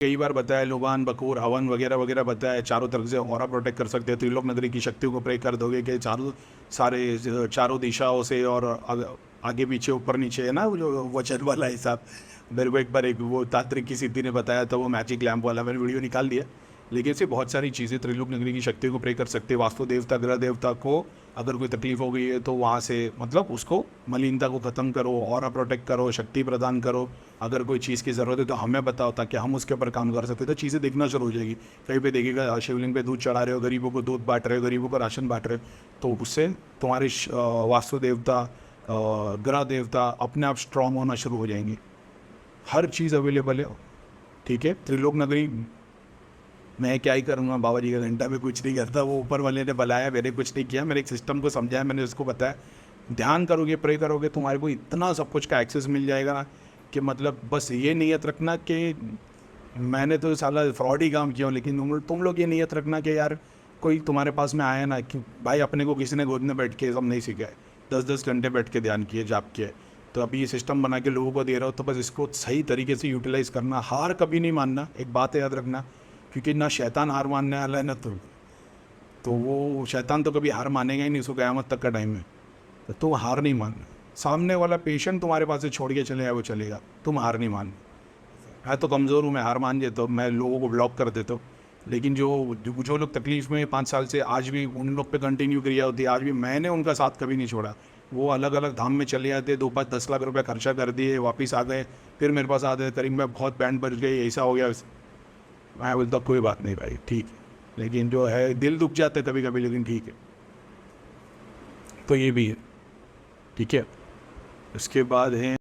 कई बार बताया, लुबान, बकूर, हवन वगैरह वगैरह बताया, चारों तरफ से ऑरा प्रोटेक्ट कर सकते हैं। त्रिलोक नगरी की शक्तियों को प्रे कर दोगे कि चारों दिशाओं से और आगे पीछे ऊपर नीचे, है ना वो जो वचन वाला हिसाब। मेरे को एक बार एक वो तांत्रिक की सिद्धि ने बताया था, वो मैजिक लैम्प वाला, मैंने वीडियो निकाल दिया। लेकिन ऐसे बहुत सारी चीज़ें त्रिलोक नगरी की शक्तियों को प्रे कर सकते हैं। वास्तु देवता, ग्रह देवता को अगर कोई तकलीफ हो गई है तो वहाँ से मतलब उसको मलिनता को ख़त्म करो, ऑरा प्रोटेक्ट करो, शक्ति प्रदान करो। अगर कोई चीज़ की ज़रूरत है तो हमें बताओ, ताकि हम उसके ऊपर काम कर सकते हैं। तो चीज़ें दिखना शुरू हो जाएगी। कहीं पे देखिएगा शिवलिंग पे दूध चढ़ा रहे हो, गरीबों को दूध बांट रहे हो, गरीबों को राशन बांट रहे हो, तो उससे तुम्हारे वास्तु देवता, ग्रह देवता अपने आप स्ट्रांग होना शुरू हो जाएंगे। हर चीज़ अवेलेबल है, ठीक है। त्रिलोक नगरी मैं क्या ही करूँगा, बाबा जी का घंटा में कुछ नहीं करता, वो ऊपर वाले ने बुलाया, मैंने कुछ नहीं किया, मैंने एक सिस्टम को समझाया, मैंने उसको बताया। ध्यान करोगे, प्रे करोगे, तुम्हारे को इतना सब कुछ का एक्सेस मिल जाएगा ना कि मतलब बस ये नियत रखना कि मैंने तो साला फ्रॉड ही काम किया हूँ, लेकिन तुम लोग ये नियत रखना कि यार कोई तुम्हारे पास में आया ना कि भाई अपने को किसी ने गोद में बैठ के सब नहीं सिखाया, 10-10 घंटे बैठ के ध्यान किए, जाप किए। तो अभी ये सिस्टम बना के लोगों को दे रहा हो, तो बस इसको सही तरीके से यूटिलाइज़ करना। हार कभी नहीं मानना, एक बात याद रखना, क्योंकि ना शैतान हार मानने वाला है ना तुम। तो वो शैतान तो कभी हार मानेगा ही नहीं, उसको क़यामत तक का टाइम है। तो तुम हार नहीं मानना। सामने वाला पेशेंट तुम्हारे पास से छोड़ के चले जाए, वो चलेगा, तुम हार नहीं मानना। मैं तो कमज़ोर हूँ, मैं हार मान जाता हूँ, मैं लोगों को ब्लॉक कर देता हूँ। लेकिन जो लोग तकलीफ़ में 5 साल से, आज भी उन लोग पे कंटिन्यू क्रिया होती है, आज भी मैंने उनका साथ कभी नहीं छोड़ा। वो अलग अलग धाम में चले जाते, 2-5-10 लाख रुपये खर्चा कर दिए, वापस आ गए, फिर मेरे पास आते, करीम में बहुत बैंड बज गई, ऐसा हो गया। मैं बोलता कोई बात नहीं भाई, ठीक है। लेकिन जो है दिल दुख जाते कभी कभी, लेकिन ठीक है। तो ये भी है, ठीक है। उसके बाद है